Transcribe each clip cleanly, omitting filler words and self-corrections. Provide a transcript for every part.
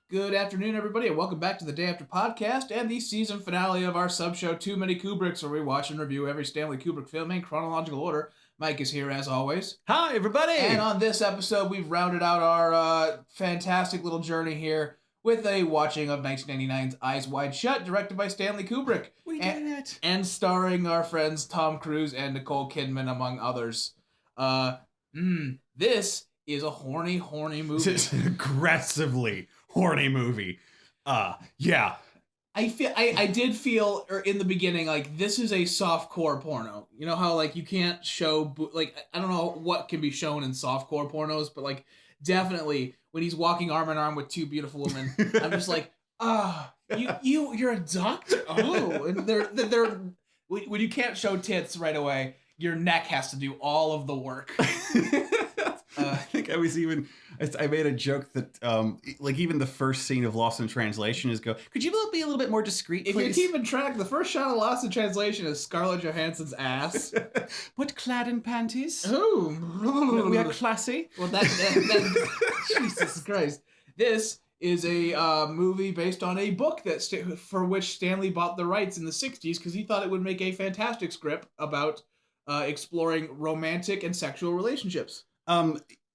Good afternoon, everybody, and welcome back to the Day After Podcast and the season finale of our sub-show, Too Many Kubricks, where we watch and review every Stanley Kubrick film in chronological order. Mike is here, as always. Hi, everybody! And on this episode, we've rounded out our fantastic little journey here with a watching of 1999's Eyes Wide Shut, directed by Stanley Kubrick. We did it! And starring our friends Tom Cruise and Nicole Kidman, among others. This is a horny movie. It's an aggressively horny movie. Yeah. I did feel in the beginning like this is a softcore porno. You know how like you can't show like I don't know what can be shown in softcore pornos, but like definitely when he's walking arm in arm with two beautiful women, I'm just like, you're a doctor. Oh, and they're when you can't show tits right away, your neck has to do all of the work. I think I made a joke that like even the first scene of Lost in Translation is could you be a little bit more discreet, please? If you're keeping track, the first shot of Lost in Translation is Scarlett Johansson's ass. But clad in panties. Oh, we are classy. Well, that Jesus Christ. This is a movie based on a book for which Stanley bought the rights in the 60s because he thought it would make a fantastic script about exploring romantic and sexual relationships.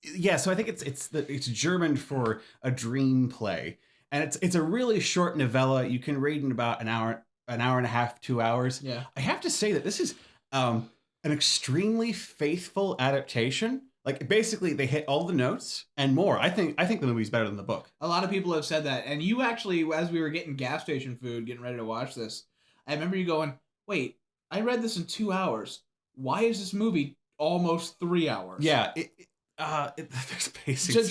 Yeah, so I think it's German for a dream play, and it's a really short novella. You can read in about an hour and a half, 2 hours. Yeah, I have to say that this is an extremely faithful adaptation. Like basically, they hit all the notes and more. I think the movie's better than the book. A lot of people have said that, and you actually, as we were getting gas station food, getting ready to watch this, I remember you going, "Wait, I read this in 2 hours. Why is this movie almost 3 hours?" Yeah. There's basic just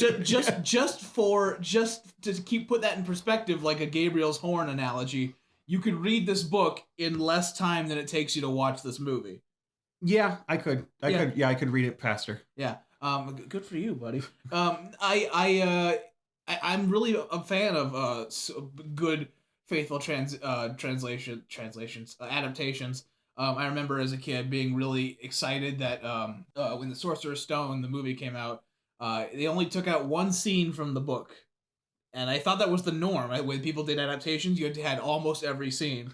to put that in perspective, like a Gabriel's horn analogy, you could read this book in less time than it takes you to watch this movie. Yeah, I could read it faster. Yeah. Good for you, buddy. I'm really a fan of good faithful translations, adaptations. I remember as a kid being really excited that when The Sorcerer's Stone, the movie came out, they only took out one scene from the book. And I thought that was the norm. Right? When people did adaptations, you had almost every scene.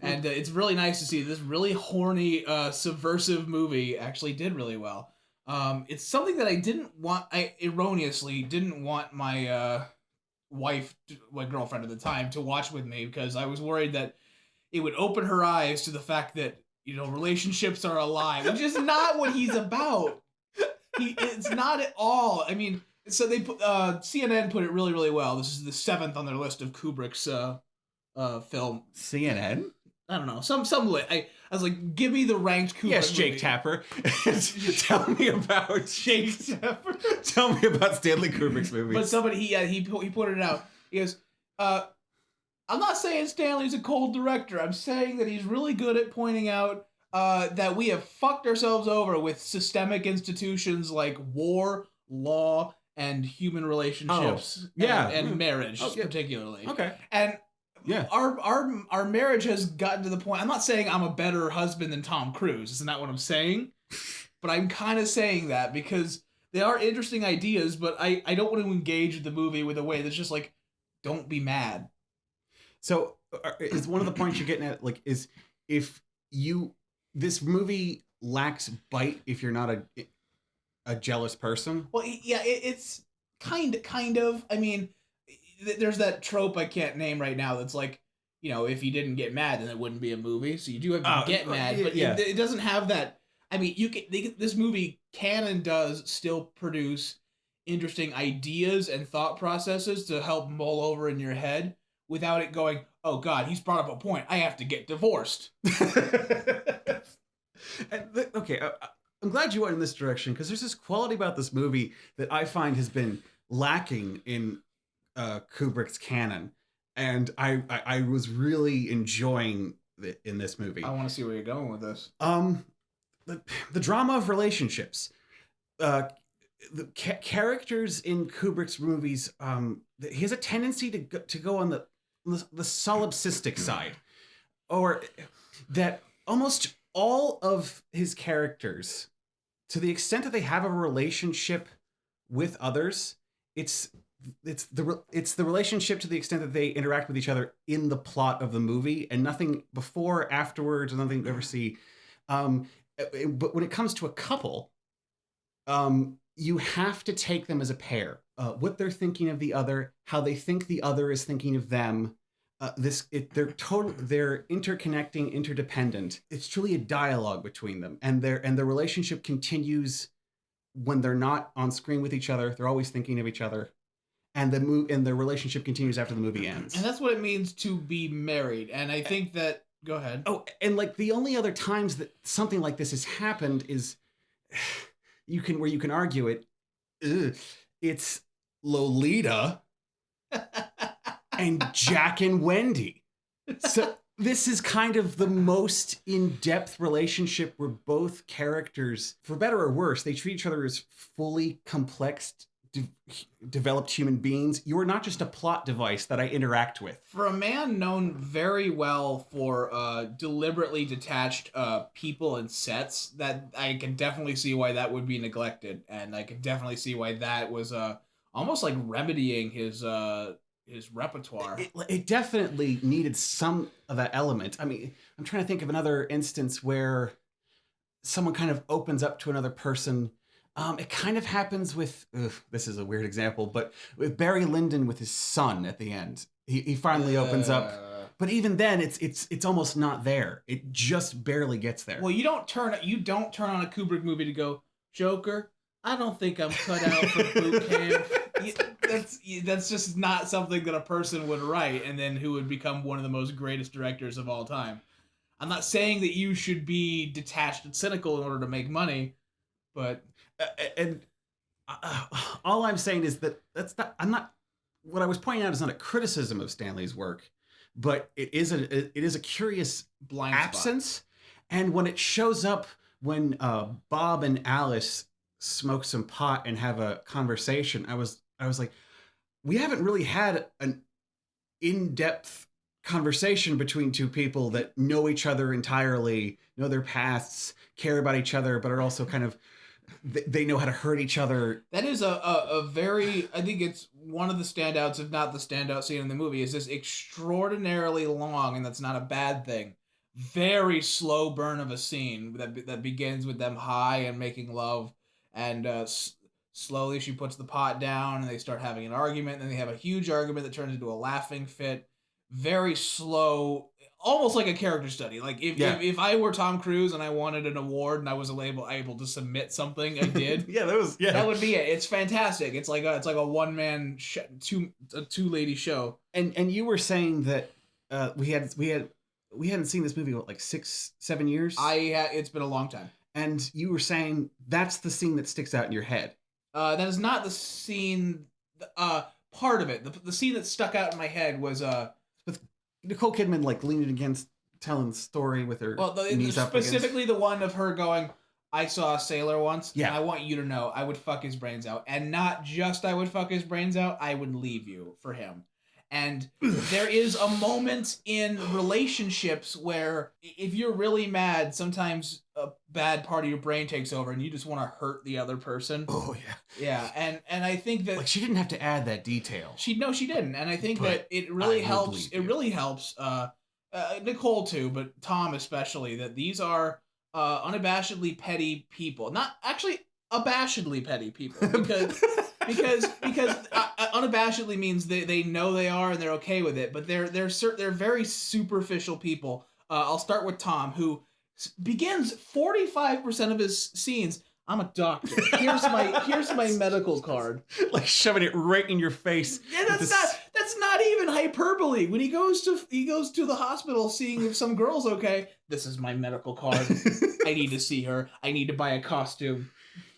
And it's really nice to see this really horny, subversive movie actually did really well. It's something that I erroneously didn't want my my girlfriend at the time, to watch with me because I was worried that it would open her eyes to the fact that, relationships are a lie, which is not what he's about. It's not at all. I mean, so they put, CNN put it really, really well. This is the 7th on their list of Kubrick's film. CNN? I don't know. Some lit. I was like, give me the ranked Kubrick Yes, Jake movie. Tapper. Tell me about Jake Tapper. Tell me about Stanley Kubrick's movies. But somebody, he pointed it out. He goes, I'm not saying Stanley's a cold director. I'm saying that he's really good at pointing out that we have fucked ourselves over with systemic institutions like war, law, and human relationships. And marriage, particularly. Okay. And yeah, our marriage has gotten to the point. I'm not saying I'm a better husband than Tom Cruise. Isn't that what I'm saying? But I'm kind of saying that because they are interesting ideas, but I don't want to engage the movie with a way that's just like, don't be mad. So is one of the points you're getting at, like, is this movie lacks bite if you're not a jealous person? Well, yeah, it's kind of. I mean, there's that trope I can't name right now that's like, if you didn't get mad, then it wouldn't be a movie. So you do have to get mad, but yeah. It doesn't have that. I mean, this movie can and does still produce interesting ideas and thought processes to help mull over in your head without it going, oh God, he's brought up a point. I have to get divorced. Okay, I'm glad you went in this direction because there's this quality about this movie that I find has been lacking in Kubrick's canon, and I was really enjoying it in this movie. I want to see where you're going with this. The drama of relationships. The characters in Kubrick's movies, he has a tendency to go on the solipsistic side, or that almost all of his characters, to the extent that they have a relationship with others, it's it's the relationship to the extent that they interact with each other in the plot of the movie, and nothing before, afterwards, nothing you ever see. But when it comes to a couple, you have to take them as a pair. What they're thinking of the other, how they think the other is thinking of them. They're interconnecting, interdependent. It's truly a dialogue between them, and their relationship continues when they're not on screen with each other. They're always thinking of each other, and their relationship continues after the movie ends. And that's what it means to be married. And I think that go ahead. Oh, and like the only other times that something like this has happened is you can argue it. It's Lolita and Jack and Wendy. So this is kind of the most in-depth relationship where both characters, for better or worse, they treat each other as fully complex, developed human beings. You are not just a plot device that I interact with. For a man known very well for deliberately detached people and sets, that I can definitely see why that would be neglected, and I can definitely see why that was almost like remedying his repertoire. It definitely needed some of that element. I mean, I'm trying to think of another instance where someone kind of opens up to another person. It kind of happens with, this is a weird example, but with Barry Lyndon with his son at the end. He finally opens up. But even then, it's almost not there. It just barely gets there. Well, you don't turn on a Kubrick movie to go, Joker, I don't think I'm cut out for boot camp. That's just not something that a person would write, and then who would become one of the most greatest directors of all time. I'm not saying that you should be detached and cynical in order to make money, but... all I'm saying is that what I was pointing out is not a criticism of Stanley's work, but it is a curious blind absence. spot. And when it shows up when Bob and Alice smoke some pot and have a conversation, I was like, we haven't really had an in-depth conversation between two people that know each other entirely, know their pasts, care about each other, but are also kind of, they know how to hurt each other. That is a very, I think it's one of the standouts, if not the standout scene in the movie, is this extraordinarily long, and that's not a bad thing, very slow burn of a scene that begins with them high and making love, and slowly she puts the pot down, and they start having an argument, and then they have a huge argument that turns into a laughing fit. Very slow, almost like a character study. Like if I were Tom Cruise and I wanted an award and I was able to submit something, I did. That would be it. It's fantastic. It's like a one man two lady show. And you were saying that we hadn't seen this movie like 6-7 years. It's been a long time. And you were saying that's the scene that sticks out in your head. That is not the scene. Part of it. The scene that stuck out in my head was with Nicole Kidman like leaning against telling the story with her knees up specifically against... the one of her going, I saw a sailor once, yeah. And I want you to know I would fuck his brains out. And not just I would fuck his brains out, I would leave you for him. And there is a moment in relationships where if you're really mad, sometimes a bad part of your brain takes over and you just want to hurt the other person. Oh, yeah. Yeah, and I think that... Like, she didn't have to add that detail. She didn't. And I think that it really helps. It really helps Nicole too, but Tom especially, that these are unabashedly petty people. Not actually abashedly petty people, because unabashedly means they know they are and they're okay with it, but they're very superficial people. I'll start with Tom, who begins 45% of his scenes. I'm a doctor. Here's my medical card. Like shoving it right in your face. Yeah, that's not even hyperbole. When he goes to the hospital seeing if some girl's okay, this is my medical card. I need to see her. I need to buy a costume.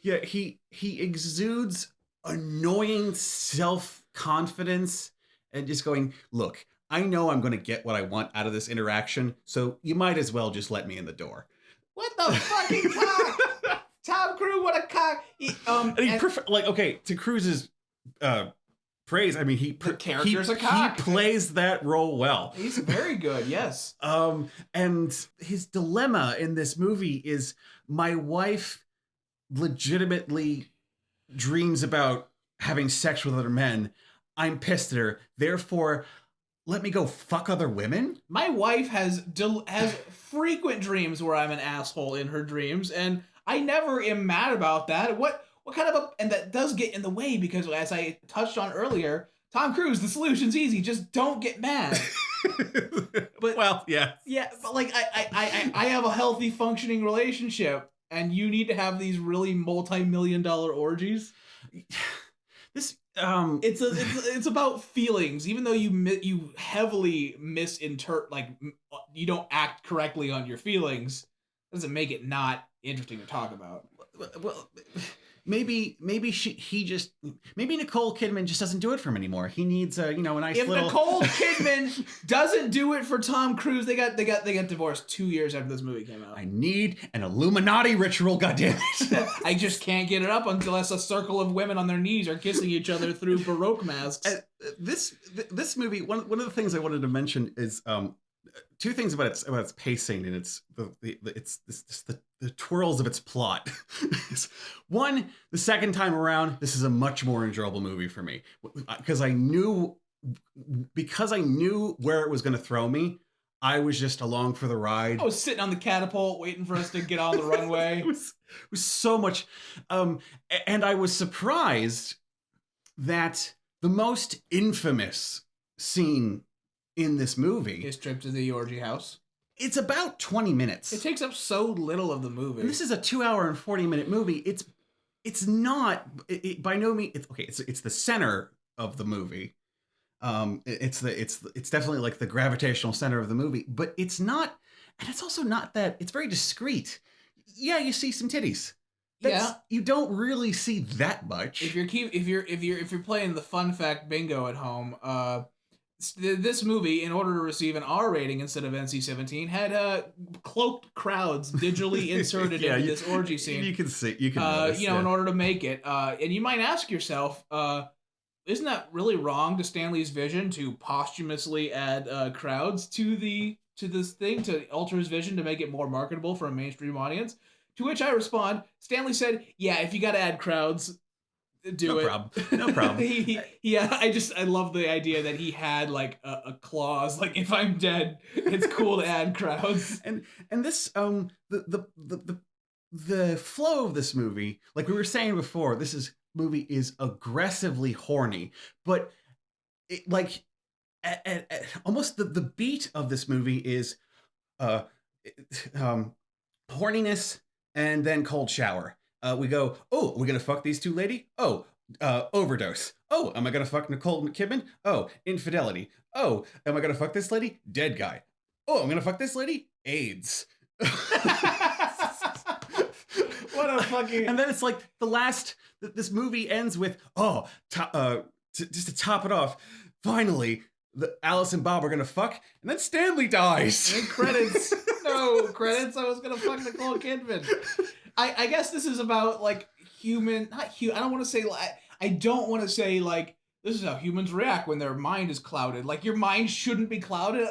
Yeah, he exudes annoying self-confidence and just going, look, I know I'm going to get what I want out of this interaction, so you might as well just let me in the door. What the fucking cock? Tom Cruise, what a cock. To Cruise's praise, I mean, the character's a cock. He plays that role well. He's very good, yes. And his dilemma in this movie is, my wife legitimately dreams about having sex with other men. I'm pissed at her. Therefore, let me go fuck other women. My wife has frequent dreams where I'm an asshole in her dreams, and I never am mad about that. What kind of a, and that does get in the way because as I touched on earlier, Tom Cruise, the solution's easy. Just don't get mad. But well, yeah. Yeah, but like I have a healthy functioning relationship, and you need to have these really multi-million-dollar orgies. This it's about feelings. Even though you heavily misinterpret, like you don't act correctly on your feelings, doesn't make it not interesting to talk about. Well, maybe Nicole Kidman just doesn't do it for him anymore. He needs a nice if little. Nicole Kidman doesn't do it for Tom Cruise, they got divorced 2 years after this movie came out. I need an Illuminati ritual, goddammit. I just can't get it up unless a circle of women on their knees are kissing each other through Baroque masks. This movie, one of the things I wanted to mention is two things about its pacing and the twirls of its plot. One, the second time around, this is a much more enjoyable movie for me because I knew where it was going to throw me. I was just along for the ride. I was sitting on the catapult waiting for us to get on the runway. It was so much, and I was surprised that the most infamous scene in this movie, his trip to the orgy house, it's about 20 minutes. It takes up so little of the movie. And this is a 2 hour and 40-minute movie. It's not by no means. It's the center of the movie. It's definitely like the gravitational center of the movie, but it's not, and it's also not that. It's very discreet. Yeah, you see some titties. You don't really see that much. If you're playing the fun fact bingo at home, this movie, in order to receive an R rating instead of NC-17, had cloaked crowds digitally inserted into this orgy scene. You can notice, in order to make it. And you might ask yourself, isn't that really wrong to Stanley's vision to posthumously add crowds to this thing, to alter his vision to make it more marketable for a mainstream audience? To which I respond, Stanley said, "Yeah, if you got to add crowds, do it." No problem. I love the idea that he had like a clause, like if I'm dead, it's cool to add crowds. And this the flow of this movie, like we were saying before, this movie is aggressively horny, but it, like almost the beat of this movie is horniness and then cold shower. We go, oh, we're gonna fuck these two lady? Oh, overdose. Oh, am I gonna fuck Nicole Kidman? Oh, infidelity. Oh, am I gonna fuck this lady? Dead guy. Oh, I'm gonna fuck this lady? AIDS. What a fucking... And then it's like this movie ends with, just to top it off, finally, Alice and Bob are gonna fuck, and then Stanley dies. And credits. No credits. I was gonna fuck Nicole Kidman. I guess this is about like I don't want to say like this is how humans react when their mind is clouded. Like your mind shouldn't be clouded.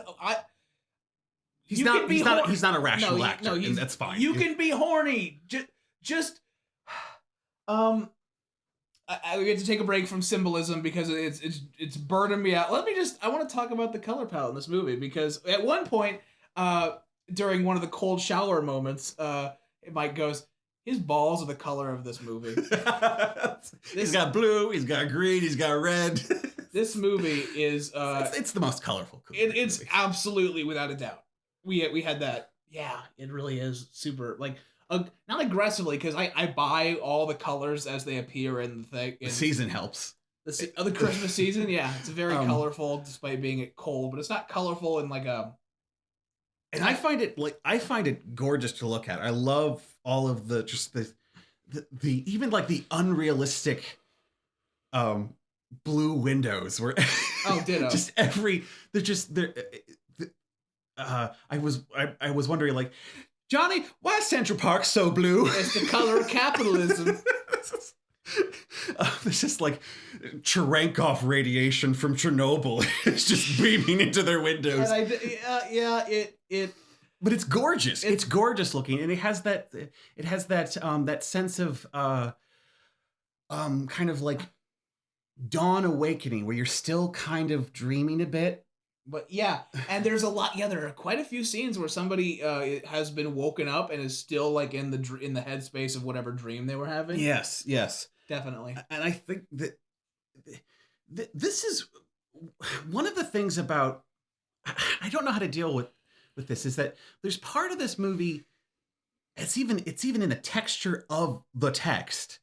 He's not a rational actor, and that's fine. You can be horny. Just I get to take a break from symbolism because it's burning me out. I want to talk about the color palette in this movie because at one point during one of the cold shower moments, Mike goes, his balls are the color of this movie. He's got blue, he's got green, he's got red. This movie is it's the most colorful. It's absolutely, without a doubt. We had that. Yeah, it really is super, like, not aggressively, because I buy all the colors as they appear in the thing. The season helps. The Christmas season, yeah, it's very colorful despite being cold, but it's not colorful in like a. And I find it gorgeous to look at. I love all of the even like the unrealistic blue windows where ditto. I was wondering, like, Johnny, why is Central Park so blue? It's the color of capitalism. This is like Cherenkov radiation from Chernobyl. It's just beaming into their windows. But it's gorgeous. It's gorgeous looking, and it has that sense of kind of like dawn awakening where you're still kind of dreaming a bit. But yeah, and there's a lot. Yeah, there are quite a few scenes where somebody has been woken up and is still like in the headspace of whatever dream they were having. Yes, yes, Definitely. and I think that this is one of the things about, I don't know how to deal with this, is that there's part of this movie, it's even in the texture of the text,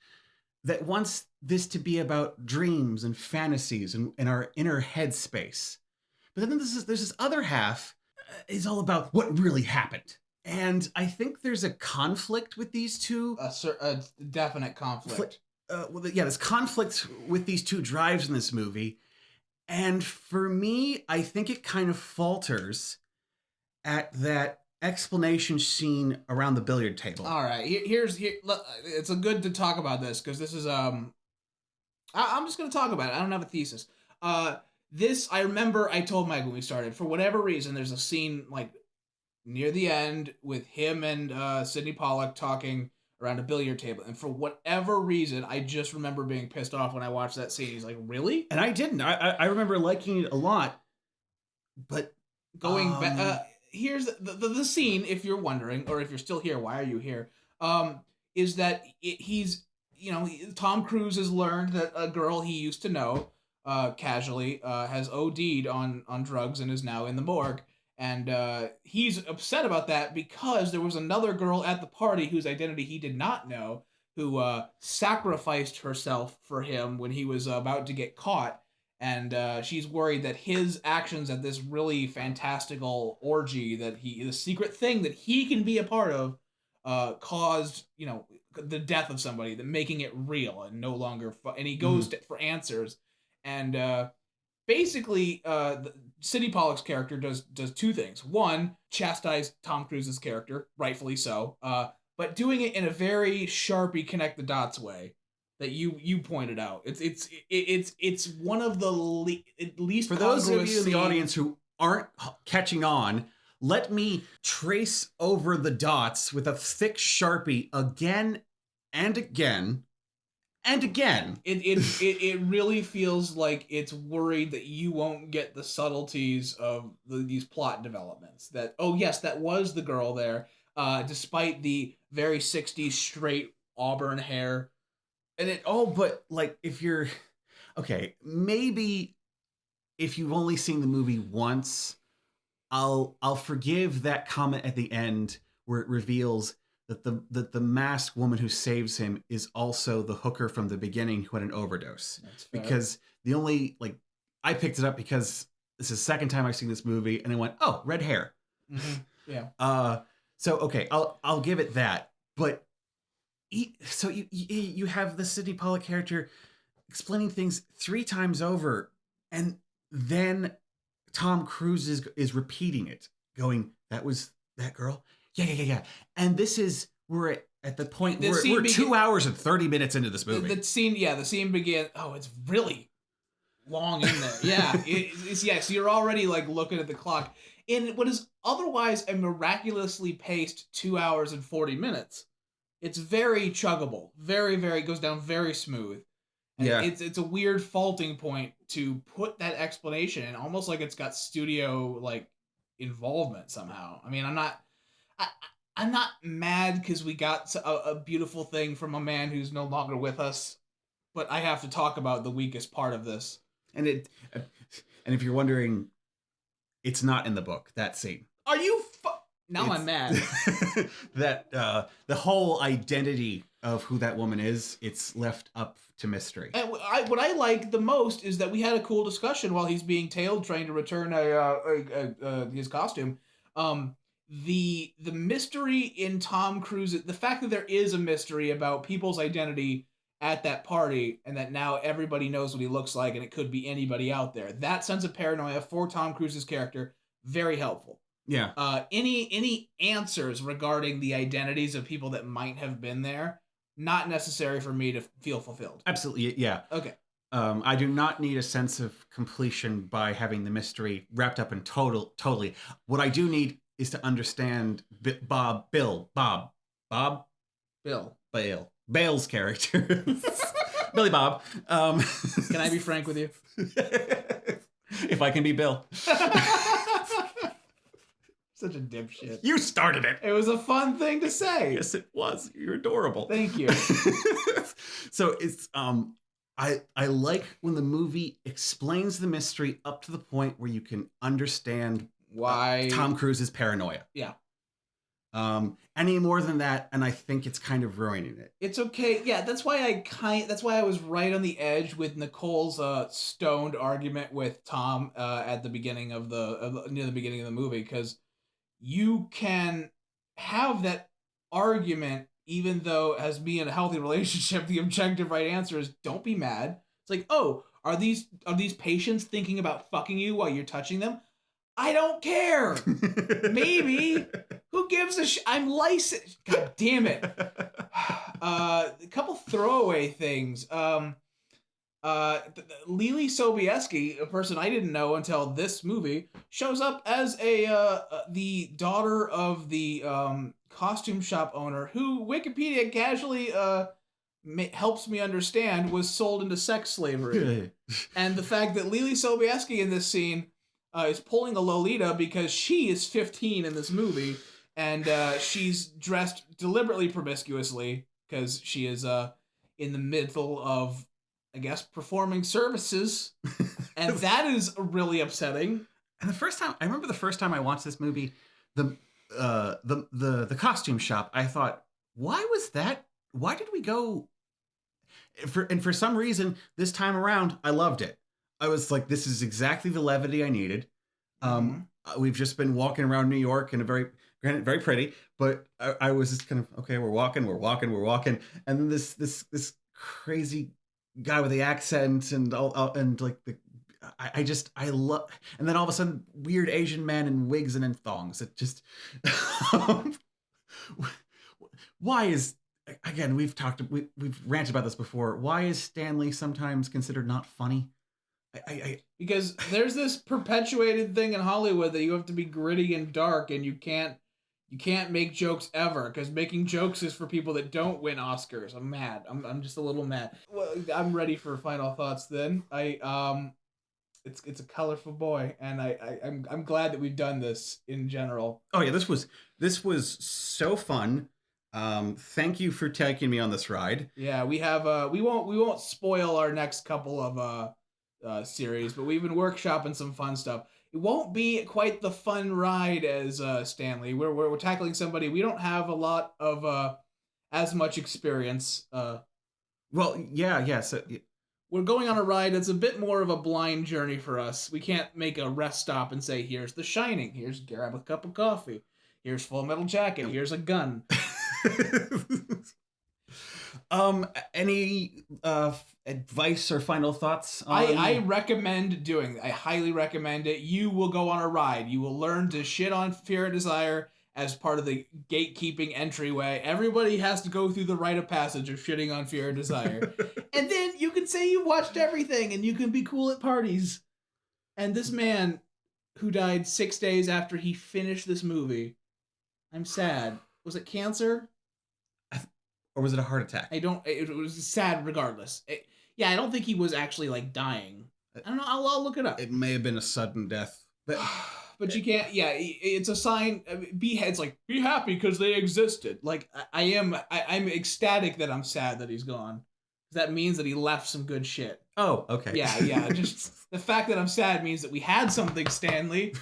that wants this to be about dreams and fantasies and our inner headspace. But then there's this other half is all about what really happened. And I think there's a conflict with these two. A definite conflict. There's conflict with these two drives in this movie. And for me, I think it kind of falters at that explanation scene around the billiard table. All right, it's a good to talk about this because this is I'm just gonna talk about it. I don't have a thesis. This, I remember I told Mike when we started, for whatever reason, there's a scene like near the end with him and Sidney Pollack talking around a billiard table. And for whatever reason, I just remember being pissed off when I watched that scene. He's like, really? And I didn't. I remember liking it a lot. But going back, here's the scene, if you're wondering, or if you're still here, why are you here? Is that Tom Cruise has learned that a girl he used to know casually has OD'd on drugs and is now in the morgue. And he's upset about that because there was another girl at the party whose identity he did not know, who sacrificed herself for him when he was about to get caught. And she's worried that his actions at this really fantastical orgy, the secret thing that he can be a part of, caused, the death of somebody, making it real and no longer and he goes for answers. And basically, Sidney Pollack's character does two things. One, chastise Tom Cruise's character, rightfully so, but doing it in a very Sharpie connect the dots way that you pointed out. It's one of the least. For those of you in the audience who aren't catching on, let me trace over the dots with a thick Sharpie again and again. And again, it really feels like it's worried that you won't get the subtleties of these plot developments. That, oh yes, that was the girl there, despite the very 60s straight auburn hair. And but like, if you're okay, maybe if you've only seen the movie once, I'll forgive that comment at the end where it reveals that the masked woman who saves him is also the hooker from the beginning who had an overdose. Because I picked it up because this is the second time I've seen this movie, and I went, oh, red hair. Mm-hmm. Yeah. So okay, I'll give it that. But so you have the Sidney Pollack character explaining things 3 times over, and then Tom Cruise is repeating it, going, that was that girl. Yeah. And we're at the point where we're 2 hours and 30 minutes into this movie. The scene began. Oh, it's really long in there. Yeah. So you're already like looking at the clock. In what is otherwise a miraculously paced 2 hours and 40 minutes, it's very chuggable. Very, very, goes down very smooth. And yeah. It's a weird faulting point to put that explanation in, almost like it's got studio like involvement somehow. I mean, I'm not mad because we got a beautiful thing from a man who's no longer with us, but I have to talk about the weakest part of this. And if you're wondering, it's not in the book, that scene. Are you now I'm mad. That the whole identity of who that woman is, it's left up to mystery. And what I like the most is that we had a cool discussion while he's being tailed, trying to return his costume. The mystery in Tom Cruise, the fact that there is a mystery about people's identity at that party, and that now everybody knows what he looks like, and it could be anybody out there. That sense of paranoia for Tom Cruise's character, very helpful. Yeah. Any answers regarding the identities of people that might have been there, not necessary for me to feel fulfilled. Absolutely, yeah. Okay. I do not need a sense of completion by having the mystery wrapped up in totally. What I do need is to understand Bale's character. Billy Bob. Can I be frank with you? If I can be Bill. Such a dipshit. You started it. It was a fun thing to say. Yes, it was. You're adorable. Thank you. So it's I like when the movie explains the mystery up to the point where you can understand why Tom Cruise's paranoia. Yeah. Any more than that, and I think it's kind of ruining it. It's okay. Yeah, that's why I was right on the edge with Nicole's stoned argument with Tom at the beginning of near the beginning of the movie, because you can have that argument even though, as me in a healthy relationship, the objective right answer is don't be mad. It's like, oh, are these patients thinking about fucking you while you're touching them? I don't care. Maybe. Who gives a I'm licensed. God damn it. A couple throwaway things. Lily Sobieski, a person I didn't know until this movie, shows up as the daughter of the costume shop owner, who Wikipedia casually helps me understand was sold into sex slavery. And the fact that Lily Sobieski in this scene is pulling a Lolita because she is 15 in this movie, and she's dressed deliberately promiscuously because she is in the middle of, I guess, performing services, and that is really upsetting. And I remember the first time I watched this movie, the costume shop, I thought, why was that? Why did we go? For some reason, this time around, I loved it. I was like, this is exactly the levity I needed. We've just been walking around New York in a very pretty, but I was just kind of, okay, we're walking. And then this crazy guy with the accent and like I love, and then all of a sudden weird Asian men in wigs and in thongs. It just, why is, again, we've ranted about this before. Why is Stanley sometimes considered not funny? Because there's this perpetuated thing in Hollywood that you have to be gritty and dark, and you can't make jokes ever, because making jokes is for people that don't win Oscars. I'm mad. I'm just a little mad. Well, I'm ready for final thoughts then. It's a colorful boy, and I'm glad that we've done this in general. Oh yeah, this was so fun. Thank you for taking me on this ride. Yeah, we have we won't spoil our next couple of series, but we've been workshopping some fun stuff. It won't be quite the fun ride as Stanley. We're tackling somebody we don't have a lot of as much experience. Well, yeah. So we're going on a ride that's a bit more of a blind journey for us. We can't make a rest stop and say, here's The Shining, here's grab a cup of coffee, here's Full Metal Jacket, here's a gun. Any advice or final thoughts on... I recommend doing it. I highly recommend it. You will go on a ride. You will learn to shit on Fear and Desire as part of the gatekeeping entryway. Everybody has to go through the rite of passage of shitting on Fear and Desire. And then you can say you watched everything and you can be cool at parties. And this man who died 6 days after he finished this movie, I'm sad. Was it cancer? Or was it a heart attack? It was sad regardless. I don't think he was actually like dying. I don't know. I'll look it up. It may have been a sudden death. But you can't, it's a sign. It's like, be happy because they existed. Like, I'm ecstatic that I'm sad that he's gone. That means that he left some good shit. Oh, okay. Yeah. Just the fact that I'm sad means that we had something, Stanley.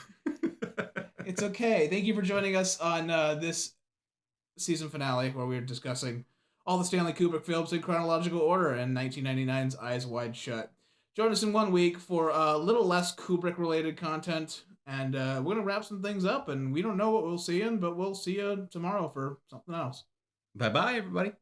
It's okay. Thank you for joining us on this season finale where we're discussing all the Stanley Kubrick films in chronological order and 1999's Eyes Wide Shut. Join us in 1 week for a little less Kubrick-related content, and we're going to wrap some things up, and we don't know what we'll see in, but we'll see you tomorrow for something else. Bye-bye, everybody.